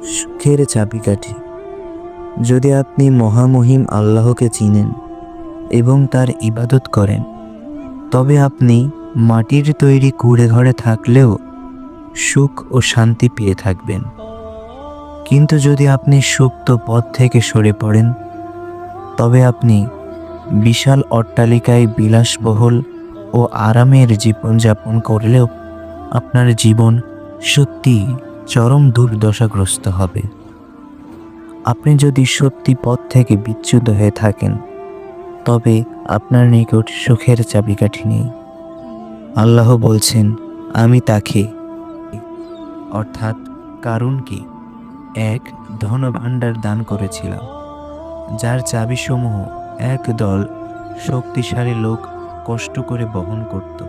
সুখের চাবিকাঠি। যদি আপনি মহামহিম আল্লাহকে চিনেন এবং তার ইবাদত করেন, তবে আপনি মাটির তৈরি কুঁড়ে ঘরে থাকলেও সুখ ও শান্তি পেয়ে থাকবেন। কিন্তু যদি আপনি সুপ্ত পথ থেকে সরে পড়েন, তবে আপনি বিশাল অট্টালিকায় বিলাসবহুল ও আরামের জীবনযাপন করলেও আপনার জীবন সত্যি চরম দুর্দশাগ্রস্ত হবে। আপনি যদি সত্যি পথ থেকে বিচ্যুত হয়ে থাকেন, তবে আপনার নিকট সুখের চাবিকাঠি নেই। আল্লাহ বলছেন, আমি তাকে, অর্থাৎ কারুনকে এক ধনভাণ্ডার দান করেছিলাম, যার চাবিসমূহ একদল শক্তিশালী লোক কষ্ট করে বহন করত।